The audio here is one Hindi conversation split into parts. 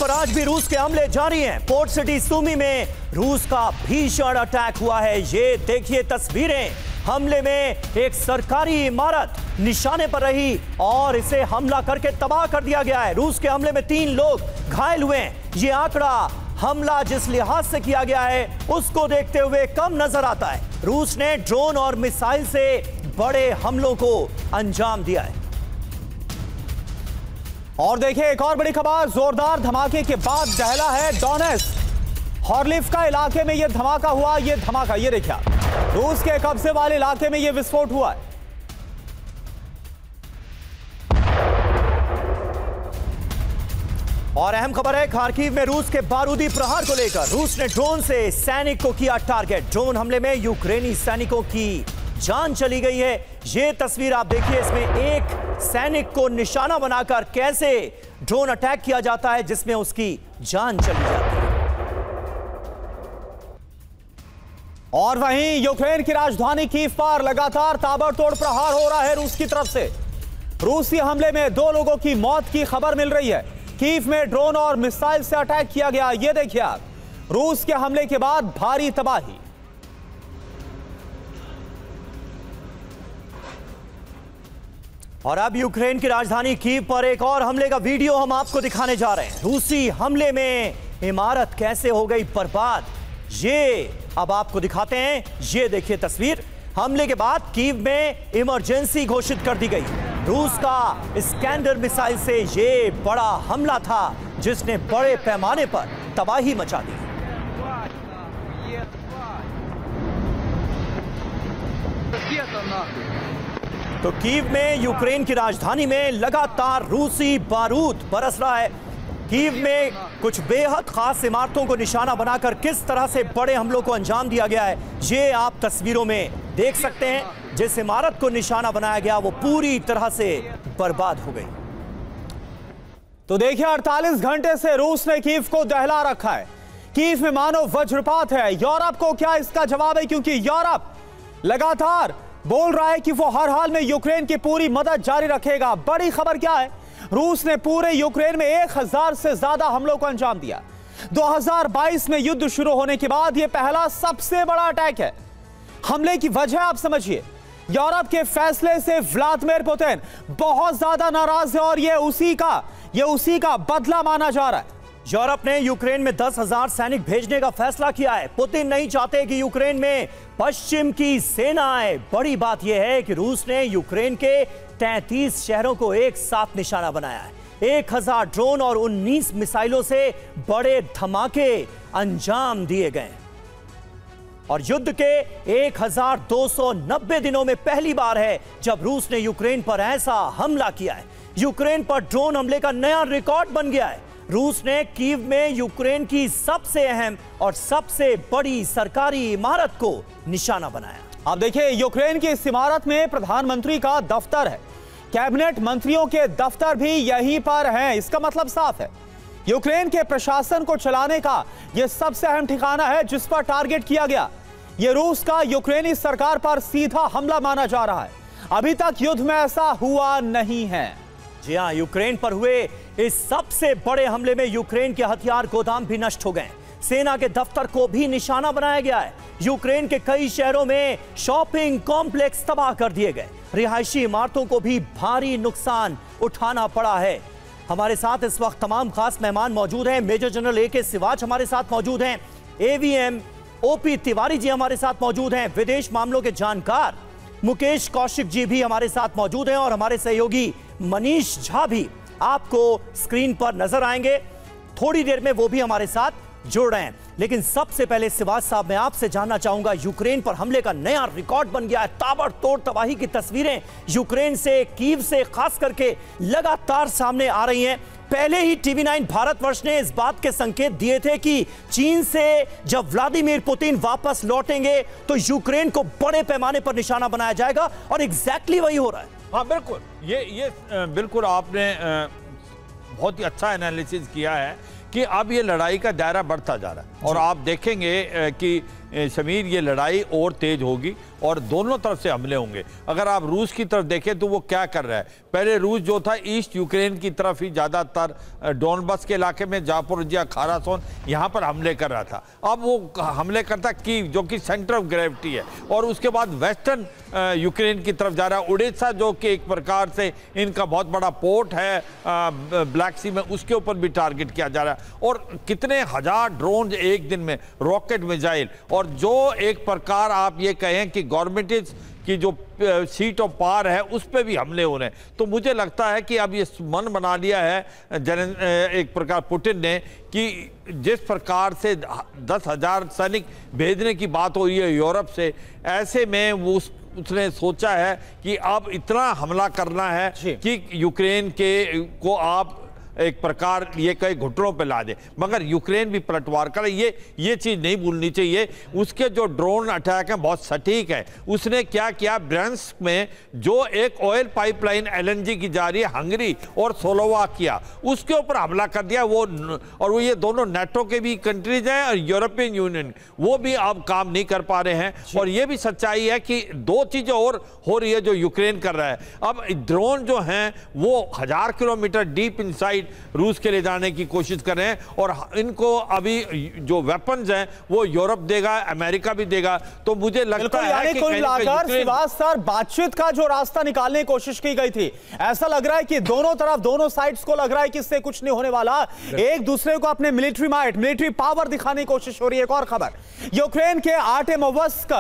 पर आज भी रूस के हमले जारी हैं। पोर्ट सिटी सुमी में रूस का भीषण अटैक हुआ है। ये देखिए तस्वीरें। हमले में एक सरकारी इमारत निशाने पर रही और इसे हमला करके तबाह कर दिया गया है। रूस के हमले में 3 लोग घायल हुए हैं। ये आंकड़ा हमला जिस लिहाज से किया गया है उसको देखते हुए कम नजर आता है। रूस ने ड्रोन और मिसाइल से बड़े हमलों को अंजाम दिया है। और देखिए एक और बड़ी खबर, जोरदार धमाके के बाद दहला है डोनेट्स्क। हॉर्लिफ्का इलाके में यह धमाका हुआ। यह धमाका ये देखिए, रूस के कब्जे वाले इलाके में यह विस्फोट हुआ है। और अहम खबर है खार्किव में रूस के बारूदी प्रहार को लेकर रूस ने ड्रोन से सैनिक को किया टारगेट। ड्रोन हमले में यूक्रेनी सैनिकों की जान चली गई है। यह तस्वीर आप देखिए, इसमें एक सैनिक को निशाना बनाकर कैसे ड्रोन अटैक किया जाता है जिसमें उसकी जान चली जाती है। और वहीं यूक्रेन की राजधानी कीव पर लगातार ताबड़तोड़ प्रहार हो रहा है रूस की तरफ से। रूसी हमले में 2 लोगों की मौत की खबर मिल रही है। कीव में ड्रोन और मिसाइल से अटैक किया गया। यह देखिए आप, रूस के हमले के बाद भारी तबाही। और अब यूक्रेन की राजधानी कीव पर एक और हमले का वीडियो हम आपको दिखाने जा रहे हैं। रूसी हमले में इमारत कैसे हो गई बर्बाद, ये अब आपको दिखाते हैं। ये देखिए तस्वीर। हमले के बाद कीव में इमरजेंसी घोषित कर दी गई। रूस का इस्कैंडर मिसाइल से ये बड़ा हमला था जिसने बड़े पैमाने पर तबाही मचा दी। तो कीव में यूक्रेन की राजधानी में लगातार रूसी बारूद बरस रहा है। कीव में कुछ बेहद खास इमारतों को निशाना बनाकर किस तरह से बड़े हमलों को अंजाम दिया गया है ये आप तस्वीरों में देख सकते हैं। जिस इमारत को निशाना बनाया गया वो पूरी तरह से बर्बाद हो गई। तो देखिए 48 घंटे से रूस ने कीव को दहला रखा है। कीव में मानो वज्रपात है। यूरोप को क्या इसका जवाब है, क्योंकि यूरोप लगातार बोल रहा है कि वो हर हाल में यूक्रेन की पूरी मदद जारी रखेगा। बड़ी खबर क्या है, रूस ने पूरे यूक्रेन में 1000 से ज्यादा हमलों को अंजाम दिया। 2022 में युद्ध शुरू होने के बाद यह पहला सबसे बड़ा अटैक है। हमले की वजह आप समझिए, यूरोप के फैसले से व्लादिमीर पुतिन बहुत ज्यादा नाराज है और यह उसी का बदला माना जा रहा है। यूरोप ने यूक्रेन में 10,000 सैनिक भेजने का फैसला किया है। पुतिन नहीं चाहते कि यूक्रेन में पश्चिम की सेना आए। बड़ी बात यह है कि रूस ने यूक्रेन के 33 शहरों को एक साथ निशाना बनाया है। 1000 ड्रोन और 19 मिसाइलों से बड़े धमाके अंजाम दिए गए। और युद्ध के 1290 दिनों में पहली बार है जब रूस ने यूक्रेन पर ऐसा हमला किया है। यूक्रेन पर ड्रोन हमले का नया रिकॉर्ड बन गया है। रूस ने कीव में यूक्रेन की सबसे अहम और सबसे बड़ी सरकारी इमारत को निशाना बनाया। अब देखिए यूक्रेन की इस इमारत में प्रधानमंत्री का दफ्तर है। कैबिनेट मंत्रियों के दफ्तर भी यहीं पर हैं। इसका मतलब साफ है, यूक्रेन के प्रशासन को चलाने का यह सबसे अहम ठिकाना है जिस पर टारगेट किया गया। यह रूस का यूक्रेनी सरकार पर सीधा हमला माना जा रहा है। अभी तक युद्ध में ऐसा हुआ नहीं है। जी हां, यूक्रेन पर हुए इस सबसे बड़े हमले में यूक्रेन के हथियार गोदाम भी नष्ट हो गए। सेना के दफ्तर को भी निशाना बनाया गया है। यूक्रेन के कई शहरों में शॉपिंग कॉम्प्लेक्स तबाह कर दिए गए। रिहायशी इमारतों को भी भारी नुकसान उठाना पड़ा है। हमारे साथ इस वक्त तमाम खास मेहमान मौजूद हैं। Major general A K. सिवाच हमारे साथ मौजूद हैं। एवीएम ओपी तिवारी जी हमारे साथ मौजूद हैं। विदेश मामलों के जानकार मुकेश कौशिक जी भी हमारे साथ मौजूद हैं और हमारे सहयोगी मनीष झा भी आपको स्क्रीन पर नजर आएंगे। थोड़ी देर में वो भी हमारे साथ जुड़ रहे हैं। लेकिन सबसे पहले सिवाच साहब, मैं आपसे जानना चाहूंगा, यूक्रेन पर हमले का नया रिकॉर्ड बन गया है। ताबड़तोड़ तबाही की तस्वीरें यूक्रेन से, कीव से खास करके लगातार सामने आ रही हैं। पहले ही टीवी9 भारतवर्ष ने इस बात के संकेत दिए थे कि चीन से जब व्लादिमीर पुतिन वापस लौटेंगे तो यूक्रेन को बड़े पैमाने पर निशाना बनाया जाएगा और एग्जैक्टली वही हो रहा है। हाँ बिल्कुल, ये बिल्कुल आपने बहुत ही अच्छा एनालिसिस किया है कि अब ये लड़ाई का दायरा बढ़ता जा रहा है और आप देखेंगे कि शमीर ये लड़ाई और तेज होगी और दोनों तरफ से हमले होंगे। अगर आप रूस की तरफ देखें तो वो क्या कर रहा है, पहले रूस जो था ईस्ट यूक्रेन की तरफ ही ज़्यादातर डोनबस के इलाके में जापोरिजिया, खारासोन यहाँ पर हमले कर रहा था। अब वो हमले करता कीव जो कि सेंटर ऑफ ग्रेविटी है, और उसके बाद वेस्टर्न यूक्रेन की तरफ जा रहा है। उड़ीसा जो कि एक प्रकार से इनका बहुत बड़ा पोर्ट है ब्लैक सी में, उसके ऊपर भी टारगेट किया जा रहा है। और कितने हजार ड्रोन एक दिन में, रॉकेट मिसाइल, और जो एक प्रकार आप ये कहें कि गवर्नमेंट की जो सीट ऑफ पावर है उस पर भी हमले हो रहे हैं। तो मुझे लगता है कि अब ये मन बना लिया है एक प्रकार पुतिन ने कि जिस प्रकार से 10,000 सैनिक भेजने की बात हो रही है यूरोप से, ऐसे में वो उसने सोचा है कि अब इतना हमला करना है कि यूक्रेन को आप एक प्रकार ये कई घुटनों पे ला दे, मगर यूक्रेन भी पलटवार करे। ये चीज़ नहीं भूलनी चाहिए। उसके जो ड्रोन अटैक हैं बहुत सटीक है। उसने क्या किया, ब्रांस्क में जो एक ऑयल पाइपलाइन एलएनजी की जा रही है हंगरी और स्लोवाकिया, उसके ऊपर हमला कर दिया। वो ये दोनों नेटो के भी कंट्रीज हैं और यूरोपियन यूनियन, वो भी अब काम नहीं कर पा रहे हैं। और ये भी सच्चाई है कि दो चीज़ें और हो रही है जो यूक्रेन कर रहा है। अब ड्रोन जो हैं वो 1000 किलोमीटर डीप इनसाइड रूस के ले जाने की कोशिश कर रहे हैं, और इनको अभी जो वेपन्स हैं वो यूरोप देगा, अमेरिका भी देगा। तो मुझे लगता है कि श्रीवास सर, बातचीत का जो रास्ता निकालने की कोशिश की गई थी, ऐसा लग रहा है कि दोनों तरफ, दोनों साइड्स को लग रहा है कि इससे कुछ नहीं होने वाला। एक दूसरे को अपने मिलिट्री माइट, मिलिट्री पावर दिखाने की कोशिश हो रही है। एक और खबर, यूक्रेन के आर्टेमोव्स्क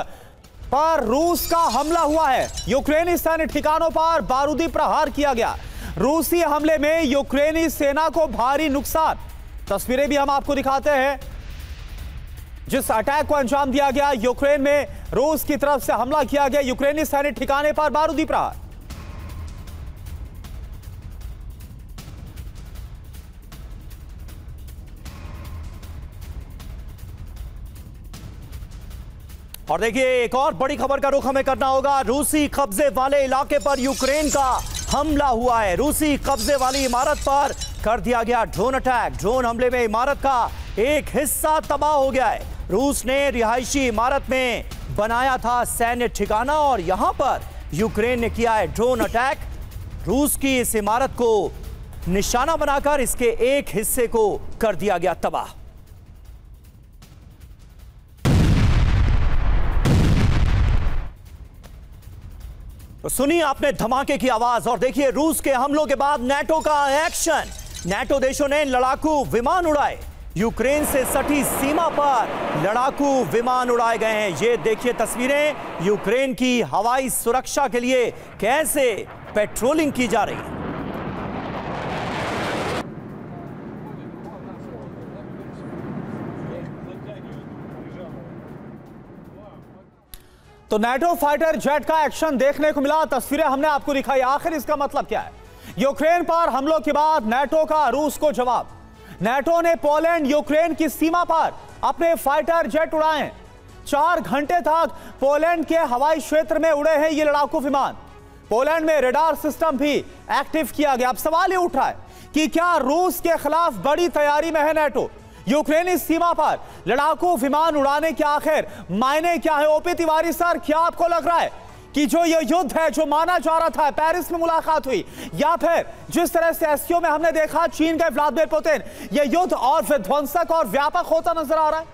पर रूस का हमला हुआ है। यूक्रेनी सैन्य ठिकानों पर बारूदी प्रहार किया गया। रूसी हमले में यूक्रेनी सेना को भारी नुकसान। तस्वीरें भी हम आपको दिखाते हैं जिस अटैक को अंजाम दिया गया। यूक्रेन में रूस की तरफ से हमला किया गया, यूक्रेनी सैन्य ठिकाने पर बारूदी प्रहार। और देखिए, एक और बड़ी खबर का रुख हमें करना होगा। रूसी कब्जे वाले इलाके पर यूक्रेन का हमला हुआ है। रूसी कब्जे वाली इमारत पर कर दिया गया ड्रोन अटैक। ड्रोन हमले में इमारत का एक हिस्सा तबाह हो गया है। रूस ने रिहायशी इमारत में बनाया था सैन्य ठिकाना, और यहां पर यूक्रेन ने किया है ड्रोन अटैक। रूस की इस इमारत को निशाना बनाकर इसके एक हिस्से को कर दिया गया तबाह। तो सुनिए आपने धमाके की आवाज, और देखिए रूस के हमलों के बाद नाटो का एक्शन। नाटो देशों ने लड़ाकू विमान उड़ाए। यूक्रेन से सटी सीमा पर लड़ाकू विमान उड़ाए गए हैं। ये देखिए तस्वीरें, यूक्रेन की हवाई सुरक्षा के लिए कैसे पेट्रोलिंग की जा रही है। तो नाटो फाइटर जेट का एक्शन देखने को मिला। तस्वीरें हमने आपको दिखाई। आखिर इसका मतलब क्या है? यूक्रेन पर हमलों के बाद नाटो का रूस को जवाब। नाटो ने पोलैंड यूक्रेन की सीमा पर अपने फाइटर जेट उड़ाए। 4 घंटे तक पोलैंड के हवाई क्षेत्र में उड़े हैं ये लड़ाकू विमान। पोलैंड में रडार सिस्टम भी एक्टिव किया गया। अब सवाल ये उठ रहा है कि क्या रूस के खिलाफ बड़ी तैयारी में है नाटो? यूक्रेनी सीमा पर लड़ाकू विमान उड़ाने के आखिर मायने क्या है? ओपी तिवारी सर, क्या आपको लग रहा है कि जो ये युद्ध है, जो माना जा रहा था, पेरिस में मुलाकात हुई, या फिर जिस तरह से एससीओ में हमने देखा चीन के व्लादिमीर पुतिन, ये युद्ध और विध्वंसक और व्यापक होता नजर आ रहा है?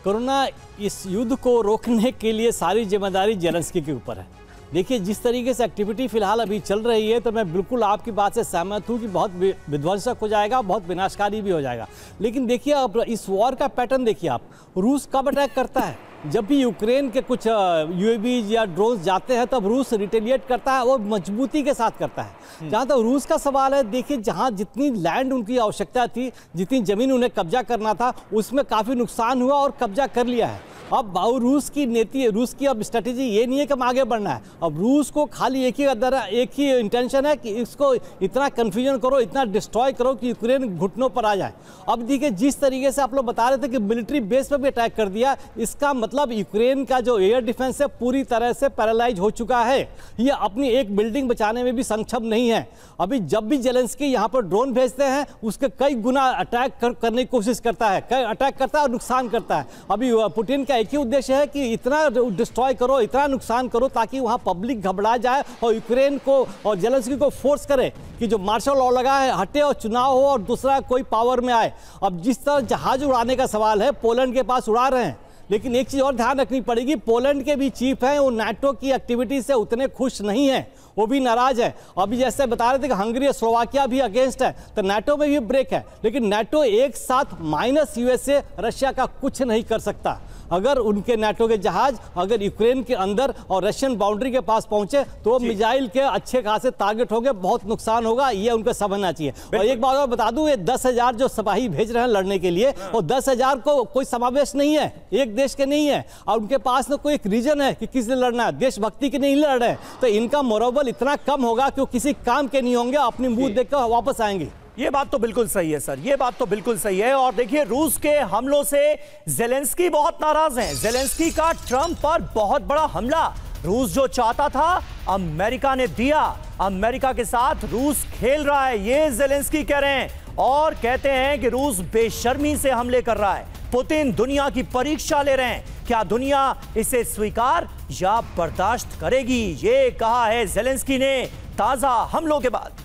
कोरोना, इस युद्ध को रोकने के लिए सारी जिम्मेदारी जेलेंस्की के ऊपर है। देखिए, जिस तरीके से एक्टिविटी फिलहाल अभी चल रही है, तो मैं बिल्कुल आपकी बात से सहमत हूँ कि बहुत विध्वंसक हो जाएगा, बहुत विनाशकारी भी हो जाएगा। लेकिन देखिए, अब इस वॉर का पैटर्न देखिए आप, रूस कब अटैक करता है? जब भी यूक्रेन के कुछ यूएवी या ड्रोन जाते हैं तब रूस रिटेलिएट करता है और मजबूती के साथ करता है। जहाँ तक रूस का सवाल है, देखिए जहाँ जितनी लैंड उनकी आवश्यकता थी, जितनी ज़मीन उन्हें कब्जा करना था, उसमें काफ़ी नुकसान हुआ और कब्जा कर लिया है। अब रूस की नीति, रूस की अब स्ट्रेटेजी ये नहीं है कि हम आगे बढ़ना है। अब रूस को खाली एक ही इंटेंशन है कि इसको इतना कन्फ्यूजन करो, इतना डिस्ट्रॉय करो कि यूक्रेन घुटनों पर आ जाए। अब देखिए, जिस तरीके से आप लोग बता रहे थे कि मिलिट्री बेस पर भी अटैक कर दिया, इसका मतलब मतलब यूक्रेन का जो एयर डिफेंस है पूरी तरह से पैरालाइज हो चुका है। ये अपनी एक बिल्डिंग बचाने में भी सक्षम नहीं है। अभी जब भी जेलेंस्की यहाँ पर ड्रोन भेजते हैं उसके कई गुना अटैक करने की कोशिश करता है, कई अटैक करता है और नुकसान करता है। अभी पुतिन का एक ही उद्देश्य है कि इतना डिस्ट्रॉय करो, इतना नुकसान करो ताकि वहाँ पब्लिक घबरा जाए और यूक्रेन को और जेलेंस्की को फोर्स करे कि जो मार्शल लॉ लगा है हटे और चुनाव हो और दूसरा कोई पावर में आए। अब जिस तरह जहाज उड़ाने का सवाल है, पोलैंड के पास उड़ा रहे हैं, लेकिन एक चीज और ध्यान रखनी पड़ेगी, पोलैंड के भी चीफ हैं, वो नाटो की एक्टिविटी से उतने खुश नहीं है, वो भी नाराज है। अभी जैसे बता रहे थे कि हंगरी और स्लोवाकिया भी अगेंस्ट है, तो नाटो में भी ब्रेक है। लेकिन नाटो एक साथ माइनस यूएसए रशिया का कुछ नहीं कर सकता। अगर उनके नाटो के जहाज अगर यूक्रेन के अंदर और रशियन बाउंड्री के पास पहुंचे तो मिसाइल के अच्छे खासे टारगेट होंगे, बहुत नुकसान होगा, ये उनको समझना चाहिए। और एक बात और बता दूं, ये 10,000 जो सिपाही भेज रहे हैं लड़ने के लिए, और 10,000 को कोई समावेश नहीं है, एक देश के नहीं है, और उनके पास ना कोई एक रीजन है कि किस लिए लड़ना है, देशभक्ति के नहीं लड़ रहे हैं, तो इनका मनोबल इतना कम होगा कि वो किसी काम के नहीं होंगे, अपनी मुंह देखकर वापस आएंगे। ये बात तो बिल्कुल सही है सर, ये बात तो बिल्कुल सही है। और देखिए, रूस के हमलों से जेलेंस्की बहुत नाराज हैं। जेलेंस्की का ट्रंप पर बहुत बड़ा हमला, रूस जो चाहता था अमेरिका ने दिया, अमेरिका के साथ रूस खेल रहा है, ये जेलेंस्की कह रहे हैं। और कहते हैं कि रूस बेशर्मी से हमले कर रहा है, पुतिन दुनिया की परीक्षा ले रहे हैं, क्या दुनिया इसे स्वीकार या बर्दाश्त करेगी, ये कहा है जेलेंस्की ने ताजा हमलों के बाद।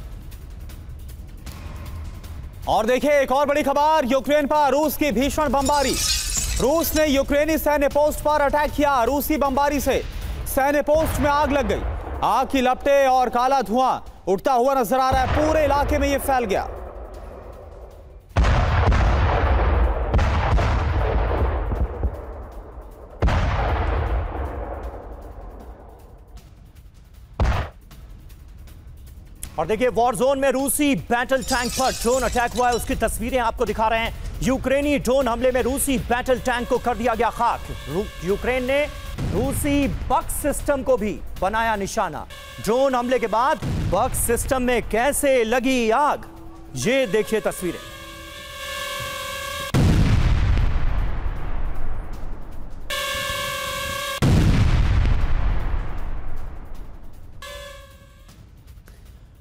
और देखिए एक और बड़ी खबर, यूक्रेन पर रूस की भीषण बमबारी। रूस ने यूक्रेनी सैन्य पोस्ट पर अटैक किया। रूसी बमबारी से सैन्य पोस्ट में आग लग गई। आग की लपटें और काला धुआं उठता हुआ नजर आ रहा है, पूरे इलाके में यह फैल गया। और देखिए, वॉर जोन में रूसी बैटल टैंक पर ड्रोन अटैक हुआ है, उसकी तस्वीरें आपको दिखा रहे हैं। यूक्रेनी ड्रोन हमले में रूसी बैटल टैंक को कर दिया गया खाक। यूक्रेन ने रूसी बक्स सिस्टम को भी बनाया निशाना। ड्रोन हमले के बाद बक्स सिस्टम में कैसे लगी आग, ये देखिए तस्वीरें।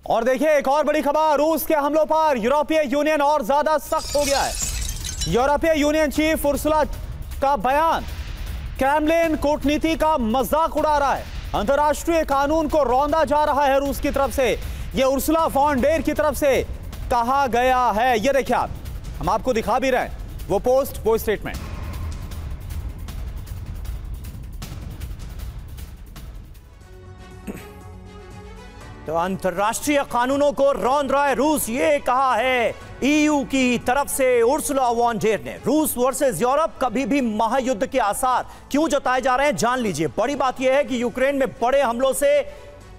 और देखिए एक और बड़ी खबर, रूस के हमलों पर यूरोपीय यूनियन और ज्यादा सख्त हो गया है। यूरोपीय यूनियन चीफ उर्सुला का बयान, क्रेमलिन कूटनीति का मजाक उड़ा रहा है, अंतर्राष्ट्रीय कानून को रौंदा जा रहा है रूस की तरफ से, यह उर्सुला वॉन डेर की तरफ से कहा गया है। यह देखिए आप, हम आपको दिखा भी रहे हैं वो पोस्ट, वो स्टेटमेंट। तो अंतर्राष्ट्रीय कानूनों को रौंद रहा है रूस, ये कहा है ईयू की तरफ से उर्सुला वॉन डेर ने। रूस वर्सेस यूरोप, कभी भी महायुद्ध के आसार क्यों जताए जा रहे हैं, जान लीजिए। बड़ी बात यह है कि यूक्रेन में बड़े हमलों से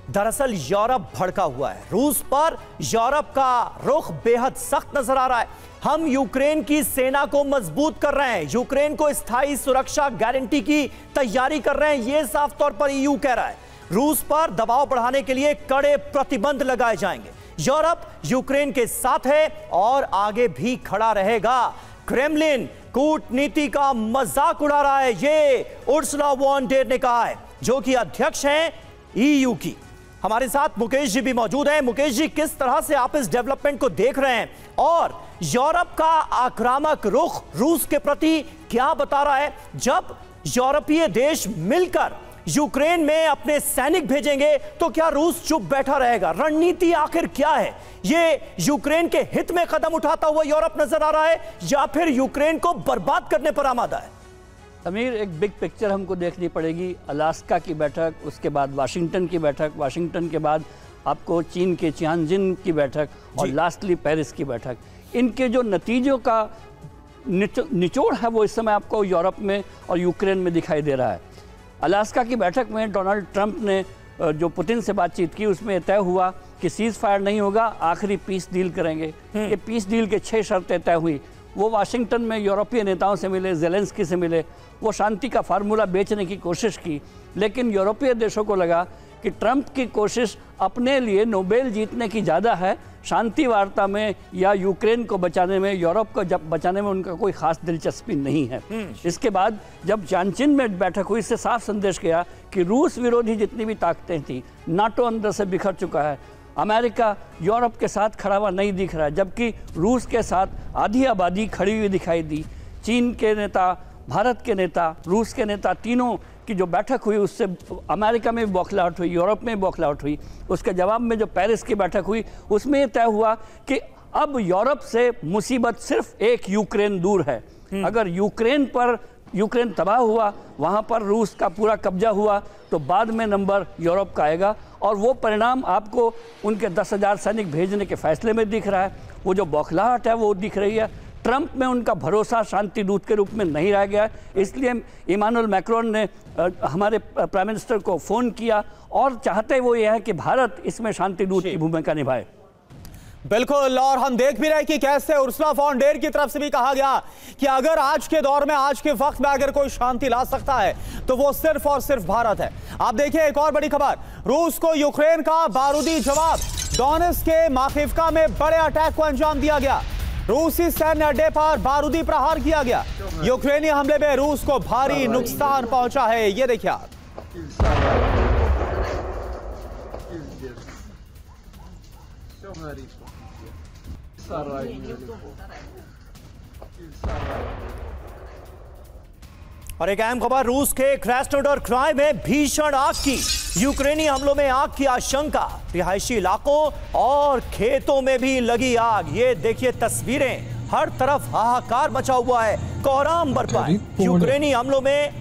दरअसल यूरोप भड़का हुआ है। रूस पर यूरोप का रुख बेहद सख्त नजर आ रहा है। हम यूक्रेन की सेना को मजबूत कर रहे हैं, यूक्रेन को स्थायी सुरक्षा गारंटी की तैयारी कर रहे हैं, यह साफ तौर पर ईयू कह रहा है। रूस पर दबाव बढ़ाने के लिए कड़े प्रतिबंध लगाए जाएंगे। यूरोप यूक्रेन के साथ है और आगे भी खड़ा रहेगा। क्रेमलिन कूटनीति का मजाक उड़ा रहा है, ये उर्सुला वॉन डेर ने कहा है, जो कि अध्यक्ष हैं ईयू की। हमारे साथ मुकेश जी भी मौजूद हैं। मुकेश जी, किस तरह से आप इस डेवलपमेंट को देख रहे हैं और यूरोप का आक्रामक रुख रूस के प्रति क्या बता रहा है? जब यूरोपीय देश मिलकर यूक्रेन में अपने सैनिक भेजेंगे तो क्या रूस चुप बैठा रहेगा? रणनीति आखिर क्या है? ये यूक्रेन के हित में कदम उठाता हुआ यूरोप नजर आ रहा है या फिर यूक्रेन को बर्बाद करने पर आमादा है? अमीर, एक बिग पिक्चर हमको देखनी पड़ेगी। अलास्का की बैठक, उसके बाद वाशिंगटन की बैठक, वाशिंगटन के बाद आपको चीन के चियांजिन की बैठक और लास्टली पेरिस की बैठक। इनके जो नतीजों का निचोड़ है वो इस समय आपको यूरोप में और यूक्रेन में दिखाई दे रहा है। अलास्का की बैठक में डोनाल्ड ट्रंप ने जो पुतिन से बातचीत की, उसमें तय हुआ कि सीज फायर नहीं होगा, आखिरी पीस डील करेंगे। ये पीस डील के 6 शर्तें तय हुई। वो वाशिंगटन में यूरोपीय नेताओं से मिले, जेलेंस्की से मिले, वो शांति का फार्मूला बेचने की कोशिश की, लेकिन यूरोपीय देशों को लगा कि ट्रंप की कोशिश अपने लिए नोबेल जीतने की ज़्यादा है, शांति वार्ता में या यूक्रेन को बचाने में, यूरोप को जब बचाने में उनका कोई खास दिलचस्पी नहीं है। इसके बाद जब चांचिन में बैठक हुई, इससे साफ संदेश गया कि रूस विरोधी जितनी भी ताकतें थी, नाटो अंदर से बिखर चुका है, अमेरिका यूरोप के साथ खड़ा हुआ नहीं दिख रहा है, जबकि रूस के साथ आधी आबादी खड़ी हुई दिखाई दी। चीन के नेता, भारत के नेता, रूस के नेता, तीनों की जो बैठक हुई उससे अमेरिका में भी बौखलाहट हुई, यूरोप में भी बौखलाहट हुई। उसके जवाब में जो पेरिस की बैठक हुई उसमें ये तय हुआ कि अब यूरोप से मुसीबत सिर्फ एक यूक्रेन दूर है। अगर यूक्रेन तबाह हुआ, वहाँ पर रूस का पूरा कब्जा हुआ, तो बाद में नंबर यूरोप का आएगा। और वो परिणाम आपको उनके 10,000 सैनिक भेजने के फैसले में दिख रहा है। वो जो बौखलाहट है वो दिख रही है। ट्रंप में उनका भरोसा शांति दूत के रूप में नहीं रह गया, इसलिए इमानुएल मैक्रोन ने हमारे प्राइम मिनिस्टर को फ़ोन किया और चाहते वो ये है कि भारत इसमें शांति दूत की भूमिका निभाए। बिल्कुल, और हम देख भी रहे कि कैसे उर्सुला फॉन डेर की तरफ से भी कहा गया कि अगर आज के दौर में, आज के वक्त में अगर कोई शांति ला सकता है तो वो सिर्फ और सिर्फ भारत है। आप देखिए एक और बड़ी खबर, रूस को यूक्रेन का बारूदी जवाब। डोनेत्स्क के माखिवका में बड़े अटैक को अंजाम दिया गया, रूसी सैन्य अड्डे पर बारूदी प्रहार किया गया। यूक्रेनी हमले में रूस को भारी नुकसान पहुंचा है, ये देखिए आप। और एक अहम खबर, रूस के क्रास्नोडार क्राय में भीषण आग की, यूक्रेनी हमलों में आग की आशंका, रिहायशी इलाकों और खेतों में भी लगी आग। ये देखिए तस्वीरें, हर तरफ हाहाकार मचा हुआ है, कोहराम बरपा है। यूक्रेनी हमलों में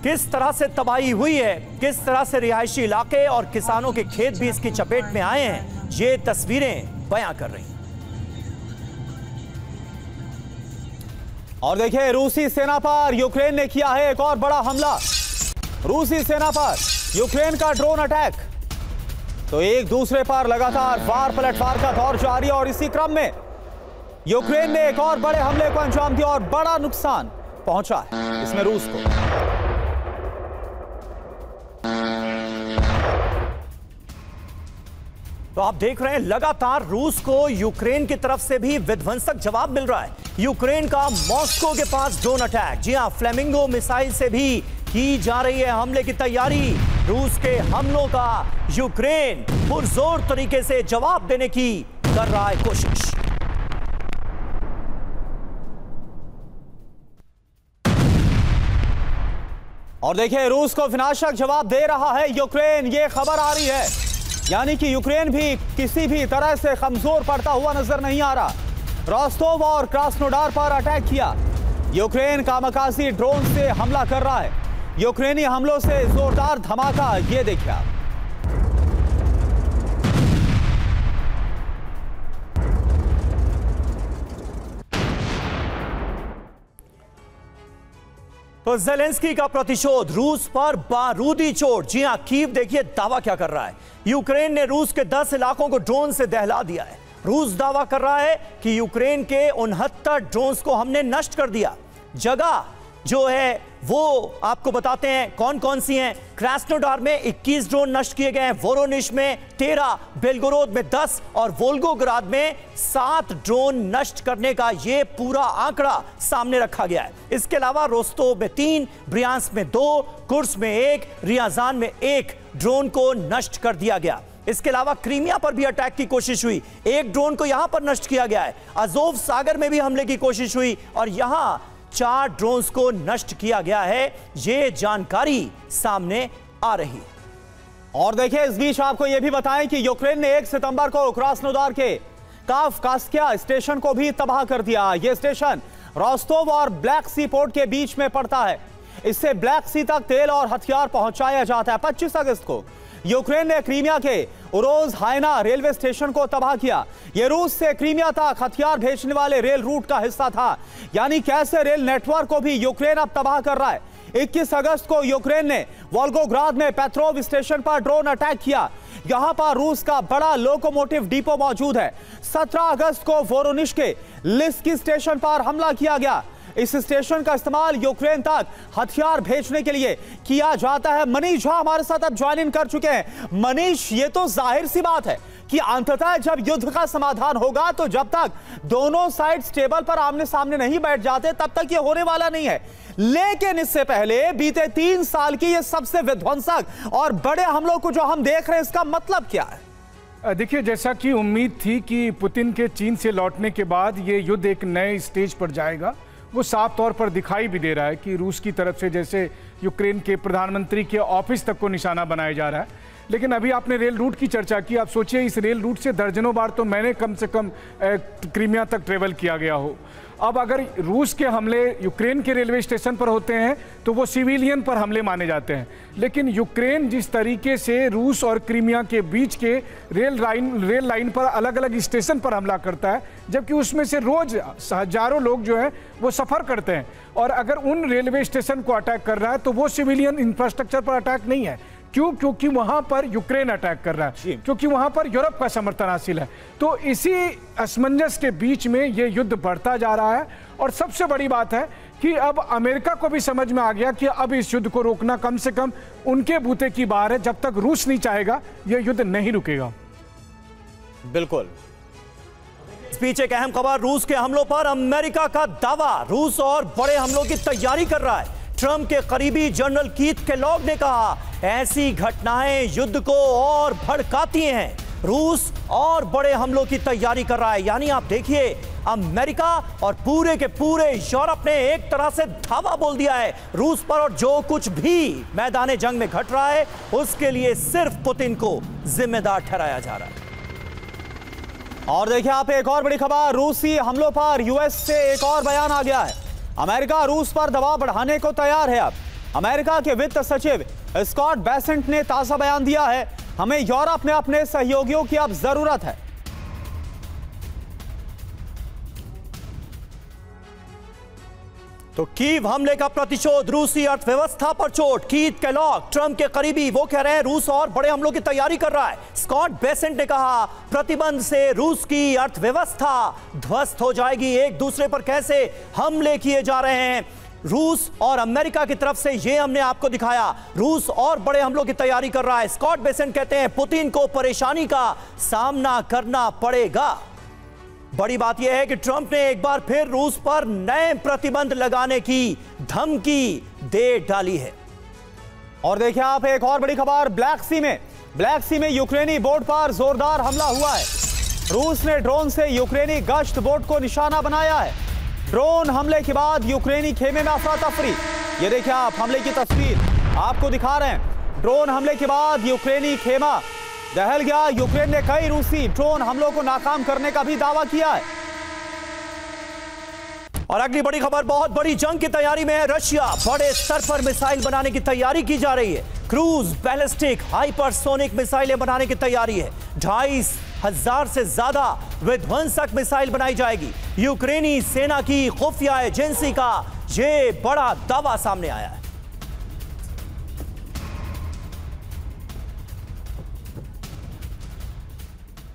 किस तरह से तबाही हुई है, किस तरह से रिहायशी इलाके और किसानों के खेत भी इसकी चपेट में आए हैं, ये तस्वीरें बयां कर रही हैं। और देखिए रूसी सेना पर यूक्रेन ने किया है एक और बड़ा हमला। रूसी सेना पर यूक्रेन का ड्रोन अटैक, तो एक दूसरे पर लगातार वार पलटवार का दौर जारी, और इसी क्रम में यूक्रेन ने एक और बड़े हमले को अंजाम दिया और बड़ा नुकसान पहुंचा है इसमें रूस को। तो आप देख रहे हैं लगातार रूस को यूक्रेन की तरफ से भी विध्वंसक जवाब मिल रहा है। यूक्रेन का मॉस्को के पास ड्रोन अटैक, जी हां, फ्लेमिंगो मिसाइल से भी की जा रही है हमले की तैयारी। रूस के हमलों का यूक्रेन पुरजोर तरीके से जवाब देने की कर रहा है कोशिश। और देखिए रूस को विनाशक जवाब दे रहा है यूक्रेन, ये खबर आ रही है, यानी कि यूक्रेन भी किसी भी तरह से कमजोर पड़ता हुआ नजर नहीं आ रहा। रोस्टोव और क्रास्नोडार पर अटैक किया, यूक्रेन कामाकाजी ड्रोन से हमला कर रहा है। यूक्रेनी हमलों से जोरदार धमाका, ये देखिए आप। तो ज़ेलेंस्की का प्रतिशोध, रूस पर बारूदी चोट। जी हां, कीव देखिए दावा क्या कर रहा है, यूक्रेन ने रूस के 10 इलाकों को ड्रोन से दहला दिया है। रूस दावा कर रहा है कि यूक्रेन के 69 ड्रोन्स को हमने नष्ट कर दिया। जगह जो है वो आपको बताते हैं कौन कौन सी हैं। क्रास्नोडार में 21 ड्रोन नष्ट किए गए हैं, वोरोनिश में 13, बेलगोरोद में 10 और वोल्गोग्राद में 7 ड्रोन नष्ट करने का ये पूरा आंकड़ा सामने रखा गया है। इसके अलावा रोस्तोव में 3, ब्रियांस्क में 2, कुर्स्क में 1, रियाजान में 1 ड्रोन को नष्ट कर दिया गया। इसके अलावा क्रीमिया पर भी अटैक की कोशिश हुई, 1 ड्रोन को यहां पर नष्ट किया गया है। अजोव सागर में भी हमले की कोशिश हुई और यहां 4 ड्रोन्स को नष्ट किया गया है। ये जानकारी सामने आ रही है। और देखिए इस बीच आपको यह भी बताएं कि यूक्रेन ने 1 सितंबर को क्रास्नोदार के काफकास्किया स्टेशन को भी तबाह कर दिया। यह स्टेशन रोस्टोव और ब्लैक सी पोर्ट के बीच में पड़ता है। इससे ब्लैक सी तक तेल और हथियार पहुंचाया जाता है। 25 अगस्त को यूक्रेन ने क्रीमिया के उरोज हाइना रेलवे स्टेशन को तबाह किया। यह रूस से क्रीमिया तक हथियार भेजने वाले रेल रूट का हिस्सा था, यानी कैसे रेल नेटवर्क को भी यूक्रेन अब तबाह कर रहा है। 21 अगस्त को यूक्रेन ने वोल्गोग्राद में पेट्रोव स्टेशन पर ड्रोन अटैक किया। यहां पर रूस का बड़ा लोकोमोटिव डिपो मौजूद है। 17 अगस्त को वोरोनिश के लिस्की स्टेशन पर हमला किया गया। इस स्टेशन का इस्तेमाल यूक्रेन तक हथियार भेजने के लिए किया जाता है। मनीष झा हमारे साथ अब ज्वाइन इन कर चुके हैं। मनीष, ये तो जाहिर सी बात है कि अंततः जब युद्ध का समाधान होगा तो जब तक दोनों साइड्स टेबल पर आमने सामने नहीं बैठ जाते तब तक ये होने वाला नहीं है। लेकिन इससे पहले बीते 3 साल की ये सबसे विध्वंसक और बड़े हमलों को जो हम देख रहे हैं, इसका मतलब क्या है? देखिए, जैसा कि उम्मीद थी कि पुतिन के चीन से लौटने के बाद ये युद्ध एक नए स्टेज पर जाएगा, वो साफ तौर पर दिखाई भी दे रहा है कि रूस की तरफ से जैसे यूक्रेन के प्रधानमंत्री के ऑफिस तक को निशाना बनाया जा रहा है। लेकिन अभी आपने रेल रूट की चर्चा की, आप सोचिए इस रेल रूट से दर्जनों बार तो मैंने कम से कम क्रीमिया तक ट्रेवल किया गया हो। अब अगर रूस के हमले यूक्रेन के रेलवे स्टेशन पर होते हैं तो वो सिविलियन पर हमले माने जाते हैं, लेकिन यूक्रेन जिस तरीके से रूस और क्रीमिया के बीच के रेल लाइन पर अलग अलग स्टेशन पर हमला करता है, जबकि उसमें से रोज हजारों लोग जो हैं वो सफ़र करते हैं, और अगर उन रेलवे स्टेशन को अटैक कर रहा है तो वो सिविलियन इंफ्रास्ट्रक्चर पर अटैक नहीं है। क्यों? क्योंकि वहां पर यूक्रेन अटैक कर रहा है, क्योंकि वहां पर यूरोप का समर्थन हासिल है। तो इसी असमंजस के बीच में ये युद्ध बढ़ता जा रहा है, और सबसे बड़ी बात है कि अब अमेरिका को भी समझ में आ गया कि अब इस युद्ध को रोकना कम से कम उनके बूते की बात है। जब तक रूस नहीं चाहेगा यह युद्ध नहीं रुकेगा। बिल्कुल। इस बीच एक अहम खबर, रूस के हमलों पर अमेरिका का दावा। रूस और बड़े हमलों की तैयारी कर रहा है। ट्रंप के करीबी जनरल कीथ केलॉग ने कहा, ऐसी घटनाएं युद्ध को और भड़काती हैं। रूस और बड़े हमलों की तैयारी कर रहा है। यानी आप देखिए, अमेरिका और पूरे के पूरे यूरोप ने एक तरह से धावा बोल दिया है रूस पर, और जो कुछ भी मैदान जंग में घट रहा है उसके लिए सिर्फ पुतिन को जिम्मेदार ठहराया जा रहा है। और देखिए आप, एक और बड़ी खबर, रूसी हमलों पर यूएस से एक और बयान आ गया है। अमेरिका रूस पर दबाव बढ़ाने को तैयार है। अब अमेरिका के वित्त सचिव स्कॉट बेसेंट ने ताजा बयान दिया है, हमें यूरोप में अपने सहयोगियों की अब जरूरत है। तो कीव हमले का प्रतिशोध, रूसी अर्थव्यवस्था पर चोट। कीथ केलॉग, ट्रंप के करीबी, वो कह रहे हैं रूस और बड़े हमलों की तैयारी कर रहा है। स्कॉट बेसेंट ने कहा, प्रतिबंध से रूस की अर्थव्यवस्था ध्वस्त हो जाएगी। एक दूसरे पर कैसे हमले किए जा रहे हैं रूस और अमेरिका की तरफ से, ये हमने आपको दिखाया। रूस और बड़े हमलों की तैयारी कर रहा है। स्कॉट बेसेंट कहते हैं पुतिन को परेशानी का सामना करना पड़ेगा। बड़ी बात यह है कि ट्रंप ने एक बार फिर रूस पर नए प्रतिबंध लगाने की धमकी दे डाली है। और देखिए आप, एक और बड़ी खबर, ब्लैक सी में यूक्रेनी बोट पर जोरदार हमला हुआ है। रूस ने ड्रोन से यूक्रेनी गश्त बोट को निशाना बनाया है। ड्रोन हमले के बाद यूक्रेनी खेमे में अफरा तफरी। ये देखिए आप, हमले की तस्वीर आपको दिखा रहे हैं। ड्रोन हमले के बाद यूक्रेनी खेमा दहल गया। यूक्रेन ने कई रूसी ड्रोन हमलों को नाकाम करने का भी दावा किया है। और अगली बड़ी खबर, बहुत बड़ी जंग की तैयारी में है रशिया। बड़े स्तर पर मिसाइल बनाने की तैयारी की जा रही है। क्रूज बैलिस्टिक हाइपरसोनिक मिसाइलें बनाने की तैयारी है। 25,000 से ज्यादा विध्वंसक मिसाइल बनाई जाएगी। यूक्रेनी सेना की खुफिया एजेंसी का यह बड़ा दावा सामने आया है।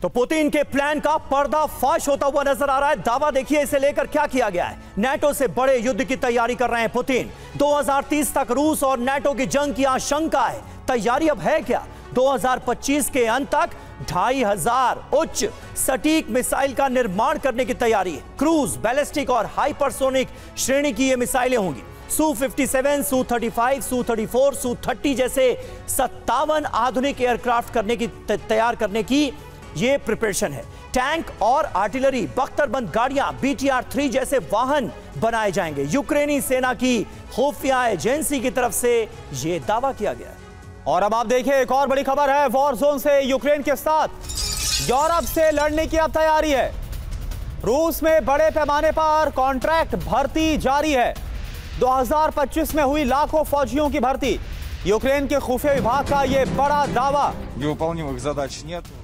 तो पुतिन के प्लान का पर्दाफाश होता हुआ नजर आ रहा है। दावा देखिए इसे लेकर क्या किया गया है। नाटो से बड़े युद्ध की तैयारी कर रहे हैं पुतिन। 2030 तक रूस और नाटो की जंग की आशंका है। तैयारी अब है क्या? 2025 के अंत तक 2500 उच्च सटीक मिसाइल का निर्माण करने की तैयारी है। क्रूज, बैलिस्टिक और हाइपरसोनिक श्रेणी की ये मिसाइलें होंगी। Su-57, Su-35, Su-34, Su-30 जैसे 57 आधुनिक एयरक्राफ्ट करने की तैयार करने की ये प्रिपरेशन है। टैंक और आर्टिलरी, बख्तरबंद गाड़ियां, BTR-3 जैसे वाहन बनाए जाएंगे। यूक्रेनी सेना की खुफिया एजेंसी की तरफ से यह दावा किया गया है। और अब आप देखिए, एक और बड़ी खबर है, वॉर जोन से यूक्रेन के साथ यूरोप से लड़ने की अब तैयारी है। रूस में बड़े पैमाने पर कॉन्ट्रैक्ट भर्ती जारी है। 2025 में हुई लाखों फौजियों की भर्ती। यूक्रेन के खुफिया विभाग का यह बड़ा दावा। Невыполнимых задач нет.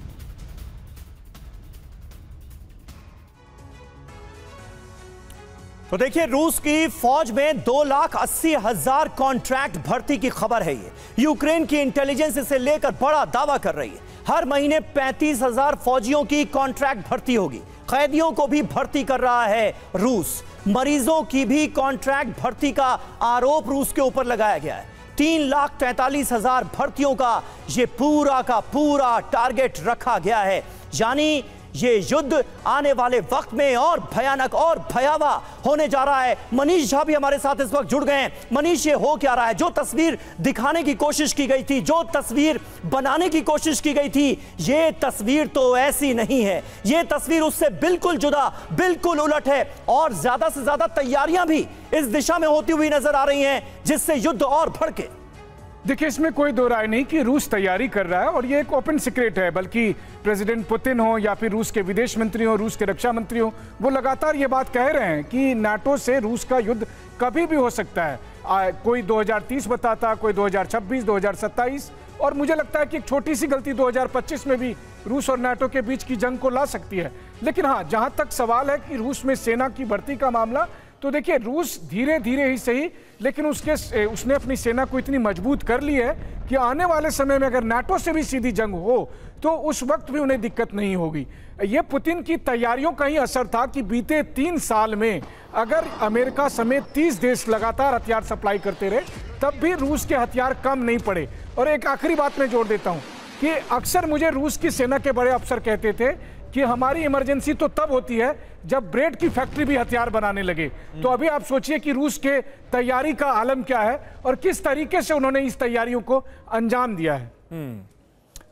तो देखिए, रूस की फौज में 2,80,000 कॉन्ट्रैक्ट भर्ती की खबर है। ये यूक्रेन की इंटेलिजेंस इसे लेकर बड़ा दावा कर रही है। हर महीने 35,000 फौजियों की कॉन्ट्रैक्ट भर्ती होगी। कैदियों को भी भर्ती कर रहा है रूस। मरीजों की भी कॉन्ट्रैक्ट भर्ती का आरोप रूस के ऊपर लगाया गया है। 3,43,000 भर्तियों का ये पूरा का पूरा टारगेट रखा गया है। यानी ये युद्ध आने वाले वक्त में और भयानक और भयावह होने जा रहा है। मनीष झा भी हमारे साथ इस वक्त जुड़ गए हैं। मनीष, ये हो क्या रहा है? जो तस्वीर दिखाने की कोशिश की गई थी, जो तस्वीर बनाने की कोशिश की गई थी, ये तस्वीर तो ऐसी नहीं है। ये तस्वीर उससे बिल्कुल जुदा, बिल्कुल उलट है और ज्यादा से ज्यादा तैयारियां भी इस दिशा में होती हुई नजर आ रही हैं, जिससे युद्ध और भड़के। देखिए, इसमें कोई दो राय नहीं कि रूस तैयारी कर रहा है और ये एक ओपन सीक्रेट है। बल्कि प्रेसिडेंट पुतिन हो या फिर रूस के विदेश मंत्री हो, रूस के रक्षा मंत्री हो, वो लगातार ये बात कह रहे हैं कि नाटो से रूस का युद्ध कभी भी हो सकता है। कोई 2030 बताता, कोई 2026, 2027, और मुझे लगता है कि एक छोटी सी गलती 2025 में भी रूस और नाटो के बीच की जंग को ला सकती है। लेकिन हाँ, जहां तक सवाल है कि रूस में सेना की भर्ती का मामला, तो देखिए, रूस धीरे धीरे ही सही, लेकिन उसने अपनी सेना को इतनी मजबूत कर ली है कि आने वाले समय में अगर नाटो से भी सीधी जंग हो तो उस वक्त भी उन्हें दिक्कत नहीं होगी। ये पुतिन की तैयारियों का ही असर था कि बीते 3 साल में अगर अमेरिका समेत 30 देश लगातार हथियार सप्लाई करते रहे, तब भी रूस के हथियार कम नहीं पड़े। और एक आखिरी बात मैं जोड़ देता हूं कि अक्सर मुझे रूस की सेना के बड़े अफसर कहते थे कि हमारी इमरजेंसी तो तब होती है जब ब्रेड की फैक्ट्री भी हथियार बनाने लगे। तो अभी आप सोचिए कि रूस के तैयारी का आलम क्या है और किस तरीके से उन्होंने इस तैयारियों को अंजाम दिया है।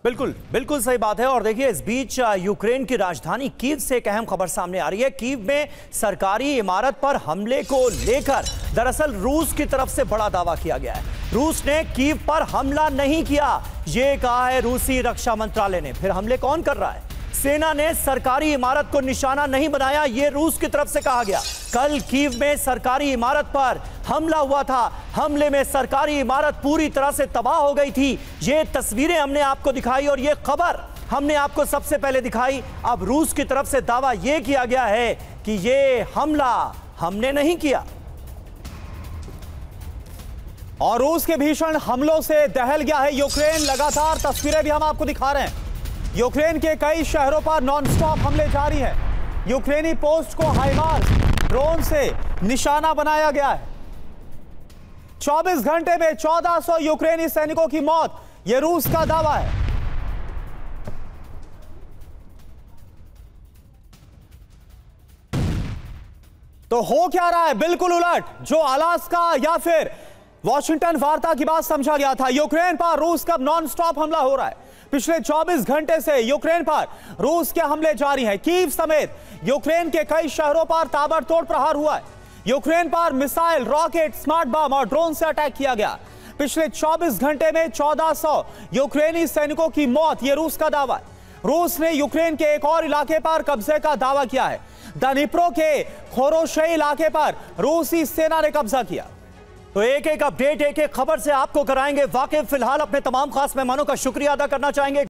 बिल्कुल बिल्कुल सही बात है। और देखिए, इस बीच यूक्रेन की राजधानी कीव से एक अहम खबर सामने आ रही है। कीव में सरकारी इमारत पर हमले को लेकर दरअसल रूस की तरफ से बड़ा दावा किया गया है। रूस ने कीव पर हमला नहीं किया, यह कहा है रूसी रक्षा मंत्रालय ने। फिर हमले कौन कर रहा है? सेना ने सरकारी इमारत को निशाना नहीं बनाया, यह रूस की तरफ से कहा गया। कल कीव में सरकारी इमारत पर हमला हुआ था। हमले में सरकारी इमारत पूरी तरह से तबाह हो गई थी। ये तस्वीरें हमने आपको दिखाई और ये खबर हमने आपको सबसे पहले दिखाई। अब रूस की तरफ से दावा यह किया गया है कि ये हमला हमने नहीं किया। और रूस के भीषण हमलों से दहल गया है यूक्रेन। लगातार तस्वीरें भी हम आपको दिखा रहे हैं। यूक्रेन के कई शहरों पर नॉनस्टॉप हमले जारी हैं। यूक्रेनी पोस्ट को हाइमार्स ड्रोन से निशाना बनाया गया है। 24 घंटे में 1400 यूक्रेनी सैनिकों की मौत, यह रूस का दावा है। तो हो क्या रहा है? बिल्कुल उलट जो अलास्का या फिर वॉशिंगटन वार्ता की बात समझा गया था। यूक्रेन पर रूस का नॉनस्टॉप हमला हो रहा है। पिछले 24 घंटे से यूक्रेन पर रूस के हमले जारी हैं। कीव समेत यूक्रेन के कई शहरों पर ताबड़तोड़ प्रहार हुआ है। यूक्रेन पर मिसाइल, रॉकेट, स्मार्ट बम और ड्रोन से अटैक किया गया। पिछले 24 घंटे में 1400 यूक्रेनी सैनिकों की मौत, यह रूस का दावा है। रूस ने यूक्रेन के एक और इलाके पर कब्जे का दावा किया है। दनिप्रो के खोरोशे इलाके पर रूसी सेना ने कब्जा किया। तो एक एक अपडेट, एक एक खबर से आपको कराएंगे वाकिफ। फिलहाल अपने तमाम खास मेहमानों का शुक्रिया अदा करना चाहेंगे।